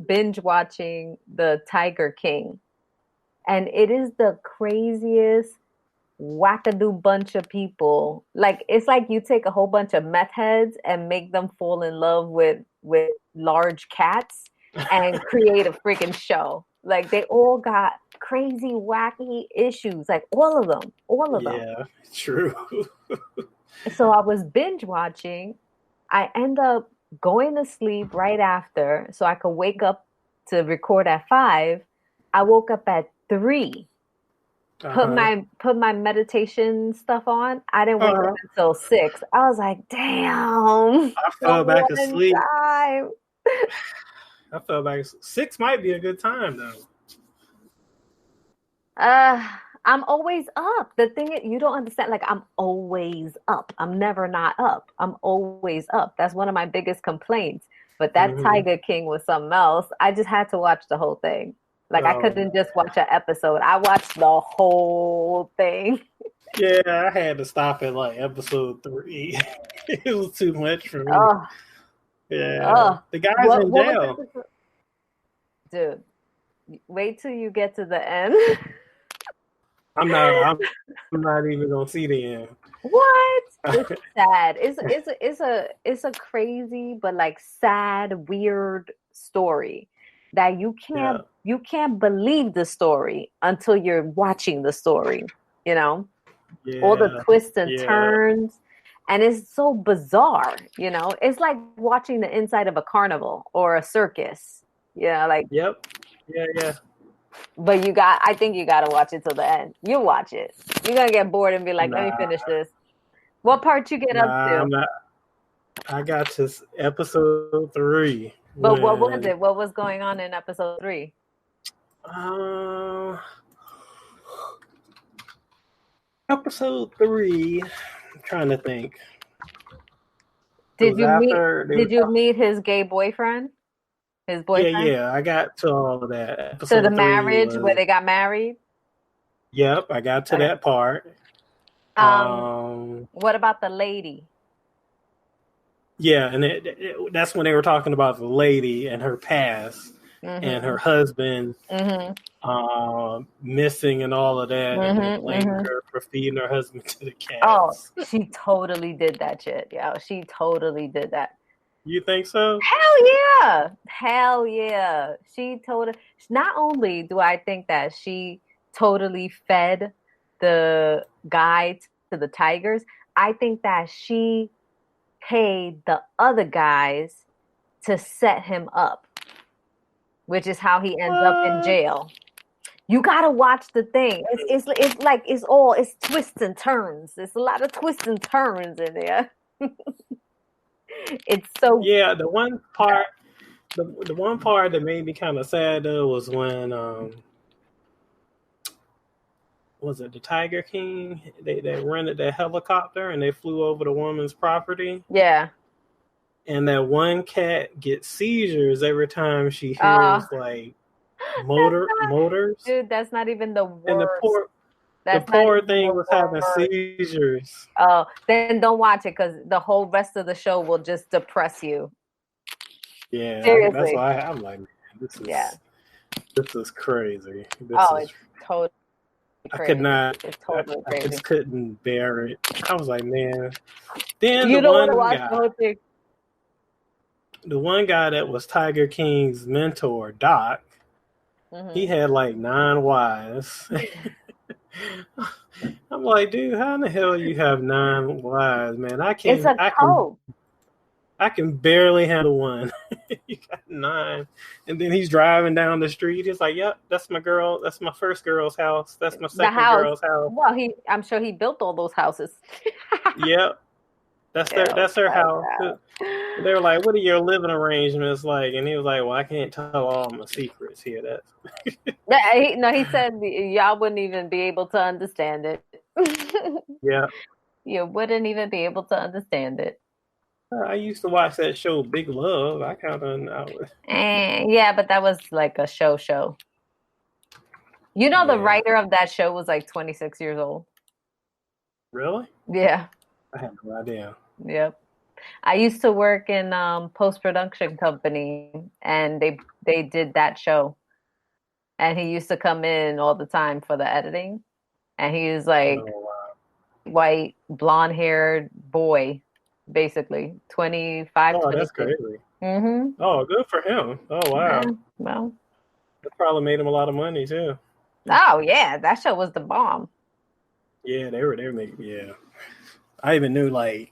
binge watching the Tiger King. And it is the craziest wackadoo bunch of people. Like it's like you take a whole bunch of meth heads and make them fall in love with large cats and create a freaking show. Like they all got crazy, wacky issues. Like all of them. All of them. Yeah, true. So I was binge watching. I end up going to sleep right after so I could wake up to record at 5. I woke up at 3. Put my meditation stuff on. I didn't wake up until 6. I was like, damn. I fell back asleep. I fell back. 6 might be a good time though. I'm always up. The thing is, you don't understand. Like I'm always up. I'm never not up. I'm always up. That's one of my biggest complaints. But that Tiger King was something else. I just had to watch the whole thing. Like I couldn't just watch an episode. I watched the whole thing. Yeah, I had to stop at like episode 3. It was too much for me. Yeah. The guy's in jail. Dude, wait till you get to the end. I'm not even gonna see the end. What? It's sad. It's a crazy but like sad, weird story that you can't believe the story until you're watching the story. You know, all the twists and turns, and it's so bizarre. You know, it's like watching the inside of a carnival or a circus. Yeah, like Yep. Yeah. But I think you got to watch it till the end. You watch it. You're going to get bored and be like, let me finish this. What part you get up to? I got to episode 3. But what was it? What was going on in episode 3? Episode 3, I'm trying to think. Did you meet his gay boyfriend? His boyfriend? Yeah, I got to all of that. Episode so the marriage where they got married? Yep, I got to that part. What about the lady? Yeah, and that's when they were talking about the lady and her past and her husband missing and all of that, and they blamed her for feeding her husband to the cats. Oh, she totally did that shit. Yeah, she totally did that. You think so? Hell yeah. Not only do I think that she totally fed the guy to the tigers, I think that she paid the other guys to set him up, which is how he ends up in jail. You gotta watch the thing. It's like it's twists and turns. There's a lot of twists and turns in there. It's so the one part that made me kind of sad though was when was it the Tiger King? They rented that helicopter and they flew over the woman's property. Yeah. And that one cat gets seizures every time she hears like motors. Dude, that's not even the worst. And the poor thing was having seizures. Oh, then don't watch it because the whole rest of the show will just depress you. Yeah, seriously. That's why I'm like, man, this is crazy. It's totally crazy. I could not. It's totally crazy. I just couldn't bear it. I was like, man. Then you don't want to watch the whole thing. The one guy that was Tiger King's mentor, Doc, he had like 9 wives. I'm like, dude, how in the hell you have 9 wives, man? It's a cult. I can barely handle one. You got 9. And then he's driving down the street. He's like, yep, that's my girl. That's my first girl's house. That's my second girl's house. Well, I'm sure he built all those houses. Yep. That's their house. They were like, what are your living arrangements like? And he was like, well, I can't tell all my secrets here. He said y'all wouldn't even be able to understand it. Yeah. You wouldn't even be able to understand it. I used to watch that show, Big Love. I kind of know. Yeah, but that was like a show. You know, the writer of that show was like 26 years old. Really? Yeah. I had no idea. Yep. I used to work in post-production company, and they did that show, and he used to come in all the time for the editing, and he was like Oh wow. white, blonde-haired boy, basically 25, Oh, that's 26. crazy. Mm-hmm. Oh, good for him. Oh Yeah, wow. well, That probably made him a lot of money too. oh yeah, that show was the bomb. Yeah, they were making. Yeah, I even knew like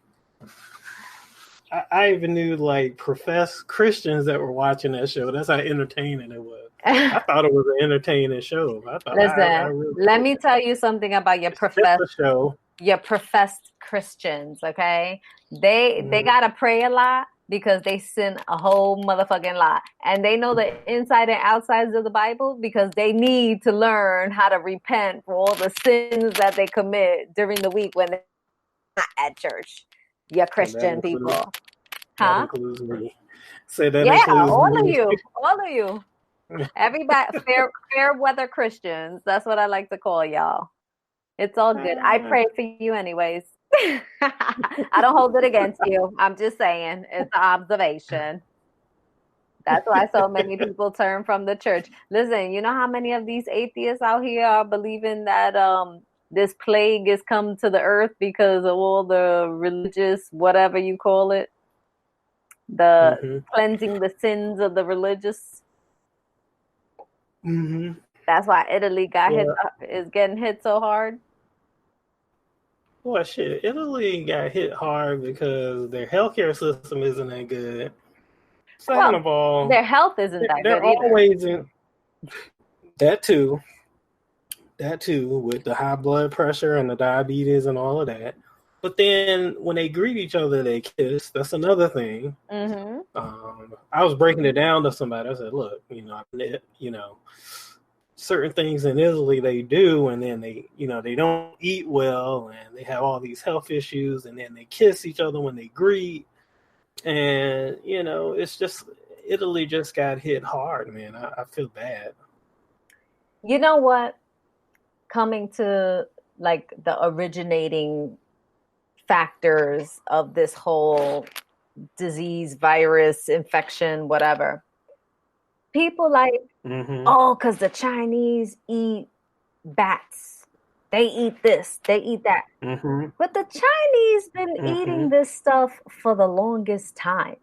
I even knew like professed Christians that were watching that show. That's how entertaining it was. I thought it was an entertaining show. I Listen, really let did. me tell you something about It's just a show. your professed Christians, okay? They Mm-hmm. gotta pray a lot because they sin a whole motherfucking lot. And they know the inside and outsides of the Bible because they need to learn how to repent for all the sins that they commit during the week when they're not at church. You And Christian people. that Huh? includes me. Say that Yeah, includes all of me. you. All of you. Everybody fair weather Christians. That's what I like to call y'all. It's all good. I pray for you anyways. I don't hold it against you. I'm just saying it's an observation. That's why so many people turn from the church. Listen, you know how many of these atheists out here are believing that this plague has come to the earth because of all the religious whatever you call it, the Mm-hmm. cleansing the sins of the religious. Mm-hmm. That's why Italy got hit Well, is getting hit so hard. well, shit. Italy got hit hard because their healthcare system isn't that good. Second Well, of all, their health isn't that they're good either. always in that too. That too, with the high blood pressure and the diabetes and all of that. But then when they greet each other, they kiss. That's another thing. Mm-hmm. I was breaking it down to somebody. I said, "Look, certain things in Italy they do, and then they don't eat well, and they have all these health issues, and then they kiss each other when they greet, and it's just Italy just got hit hard, man. I feel bad. You know what? Coming to like the originating factors of this whole disease, virus, infection, whatever. People like, Mm-hmm. oh, because the Chinese eat bats. They eat this, they eat that. Mm-hmm. But the Chinese been Mm-hmm. eating this stuff for the longest time.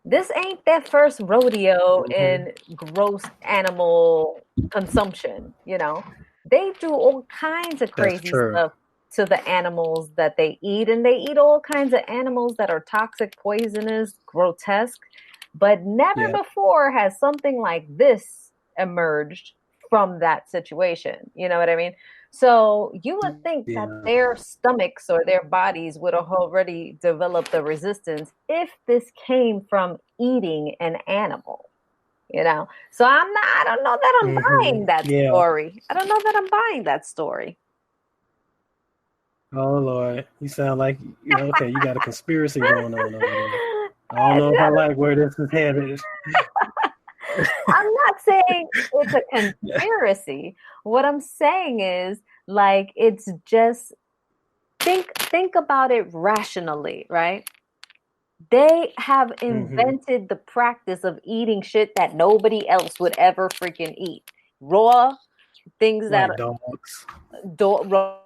This ain't their first rodeo Mm-hmm. in gross animal consumption, you know. They do all kinds of That's crazy true. stuff to the animals that they eat, and they eat all kinds of animals that are toxic, poisonous, grotesque. But never Yeah. before has something like this emerged from that situation. You know what I mean? So you would think that Yeah. their stomachs or their bodies would have already developed the resistance if this came from eating an animal, you know? So I don't know that I'm Mm-hmm. buying that Yeah. story. I don't know that I'm buying that story. Oh Lord, you sound like okay. You got a conspiracy going on over there. I don't It's know if I not, like where this is headed. I'm not saying it's a conspiracy. What I'm saying is like it's just think about it rationally, right? They have Mm-hmm. invented the practice of eating shit that nobody else would ever freaking eat. Raw things that Like dogs. raw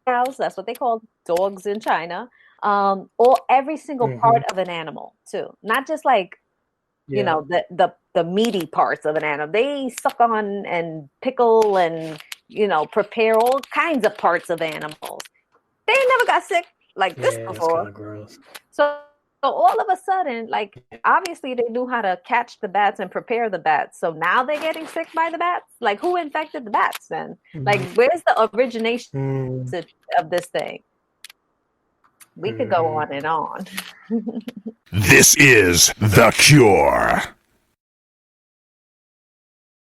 cows, that's what they call dogs in China. Or every single Mm-hmm. part of an animal too, not just like Yeah. the meaty parts of an animal. They suck on and pickle and prepare all kinds of parts of animals. They never got sick like this Yeah, it's kind before. of gross. So all of a sudden, like obviously they knew how to catch the bats and prepare the bats. So now they're getting sick by the bats. Like who infected the bats then? Like Mm-hmm. where's the origination Mm-hmm. of this thing? We could go on and on. This is The Cure.